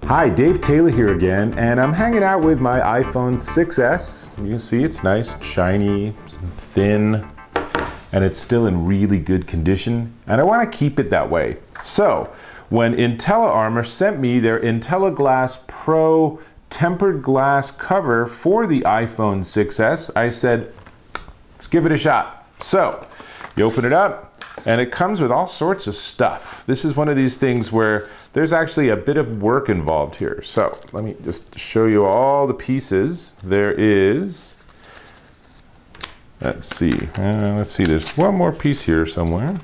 Hi, Dave Taylor here again, and I'm hanging out with my iPhone 6S. You can see it's nice, shiny, thin, and it's still in really good condition, and I want to keep it that way. So, when IntelliArmor sent me their IntelliGlass Pro tempered glass cover for the iPhone 6S, I said, let's give it a shot. So, you open it up, and it comes with all sorts of stuff. This is one of these things where there's actually a bit of work involved here. So let me just show you all the pieces. There is, let's see, there's one more piece here somewhere.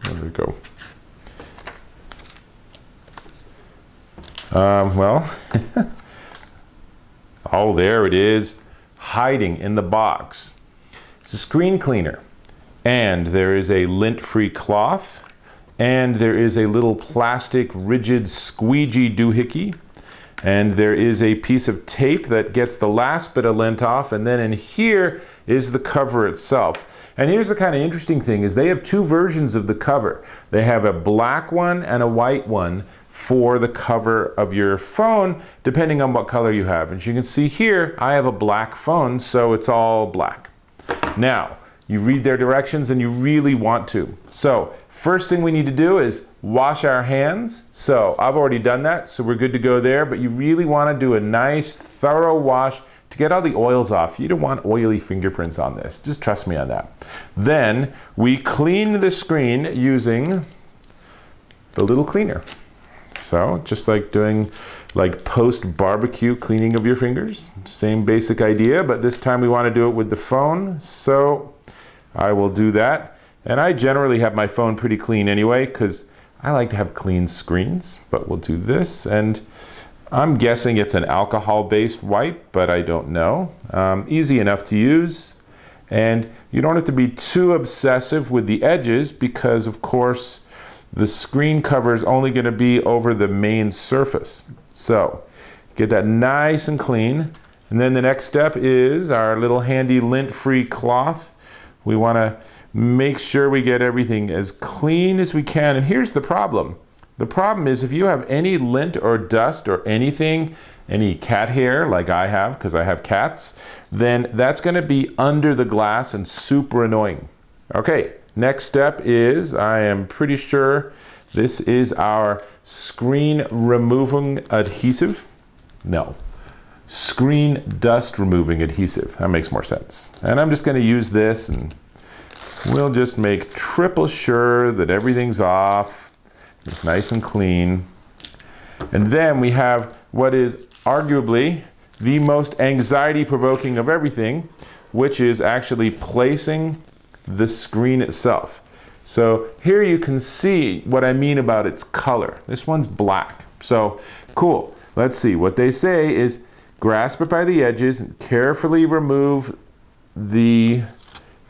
There we go. Oh, there it is, hiding in the box. It's a screen cleaner. And there is a lint-free cloth, and there is a little plastic rigid squeegee doohickey, and there is a piece of tape that gets the last bit of lint off, and then in here is the cover itself. And here's the kind of interesting thing is they have two versions of the cover. They have a black one and a white one for the cover of your phone, depending on what color you have. As you can see here, I have a black phone, so it's all black. Now, you read their directions and you really want to. So first thing we need to do is wash our hands. So I've already done that, so we're good to go there, but you really want to do a nice thorough wash to get all the oils off. You don't want oily fingerprints on this. Just trust me on that. Then we clean the screen using the little cleaner. So just like doing like post-barbecue cleaning of your fingers. Same basic idea, but this time we want to do it with the phone. So I will do that, and I generally have my phone pretty clean anyway because I like to have clean screens, but we'll do this, and I'm guessing it's an alcohol-based wipe, but I don't know. Easy enough to use, and you don't have to be too obsessive with the edges because of course the screen cover is only going to be over the main surface. So get that nice and clean, and then the next step is our little handy lint-free cloth. We want to make sure we get everything as clean as we can. And here's the problem. The problem is if you have any lint or dust or anything, any cat hair like I have, because I have cats, then that's going to be under the glass and super annoying. Okay, next step is, I am pretty sure this is our screen removing adhesive. No. Screen dust removing adhesive. That makes more sense. And I'm just going to use this, and we'll just make triple sure that everything's off. It's nice and clean. And then we have what is arguably the most anxiety provoking of everything, which is actually placing the screen itself. So here you can see what I mean about its color. This one's black. So cool. Let's see. What they say is grasp it by the edges and carefully remove the,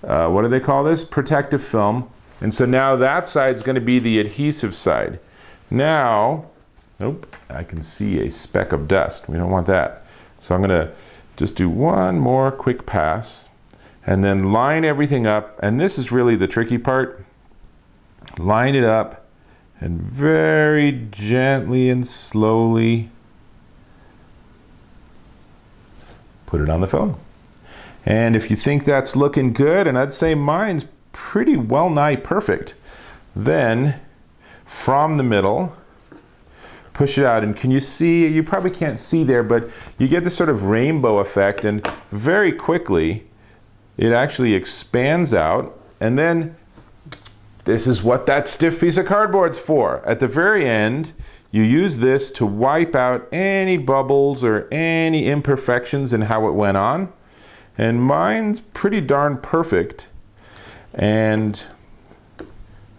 what do they call this? Protective film. And so now that side's going to be the adhesive side. Now, nope, I can see a speck of dust. We don't want that. So I'm going to just do one more quick pass and then line everything up. And this is really the tricky part. Line it up and very gently and slowly put it on the phone. And if you think that's looking good, and I'd say mine's pretty well nigh perfect, then from the middle, push it out. And can you see, you probably can't see there, but you get this sort of rainbow effect, and very quickly it actually expands out. And then this is what that stiff piece of cardboard's for. At the very end, you use this to wipe out any bubbles or any imperfections in how it went on. And mine's pretty darn perfect. And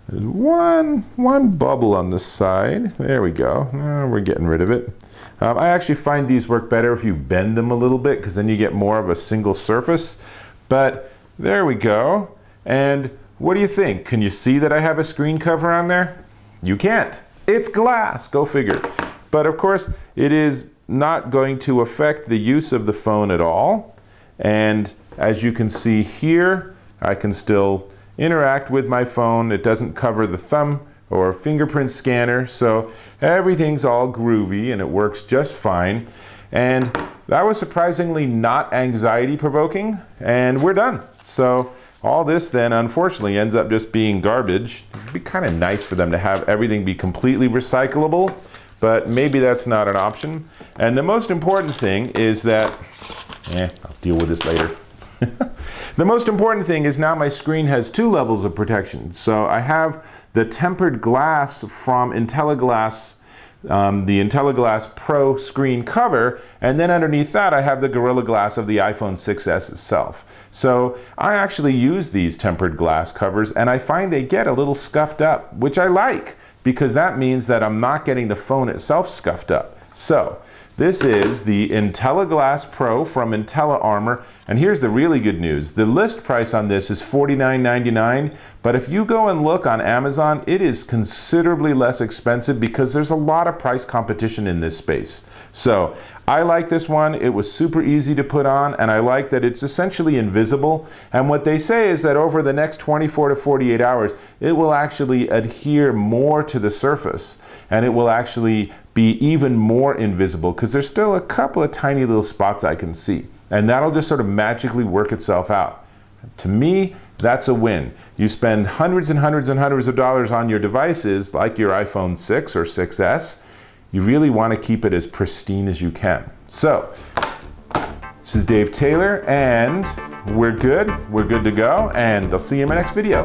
there's one bubble on the side. There we go. We're getting rid of it. I actually find these work better if you bend them a little bit, because then you get more of a single surface. But there we go. And what do you think? Can you see that I have a screen cover on there? You can't. It's glass, go figure. But of course, it is not going to affect the use of the phone at all. And as you can see here, I can still interact with my phone. It doesn't cover the thumb or fingerprint scanner, so everything's all groovy and it works just fine. And that was surprisingly not anxiety provoking, and we're done. So all this then unfortunately ends up just being garbage. It'd be kind of nice for them to have everything be completely recyclable, but maybe that's not an option. And the most important thing is that, I'll deal with this later. The most important thing is now my screen has 2 levels of protection. So I have the tempered glass from IntelliGlass, the IntelliGlass Pro screen cover, and then underneath that I have the Gorilla Glass of the iPhone 6s itself. So I actually use these tempered glass covers and I find they get a little scuffed up, which I like, because that means that I'm not getting the phone itself scuffed up. So this is the IntelliGlass Pro from IntelliArmor, and here's the really good news. The list price on this is $49.99, but if you go and look on Amazon, it is considerably less expensive because there's a lot of price competition in this space. So I like this one. It was super easy to put on, and I like that it's essentially invisible. And what they say is that over the next 24 to 48 hours, it will actually adhere more to the surface, and it will actually be even more invisible because there's still a couple of tiny little spots I can see, and that'll just sort of magically work itself out. To me, that's a win. You spend hundreds and hundreds and hundreds of dollars on your devices like your iPhone 6 or 6s. You really want to keep it as pristine as you can. So this is Dave Taylor, and we're good to go, and I'll see you in my next video.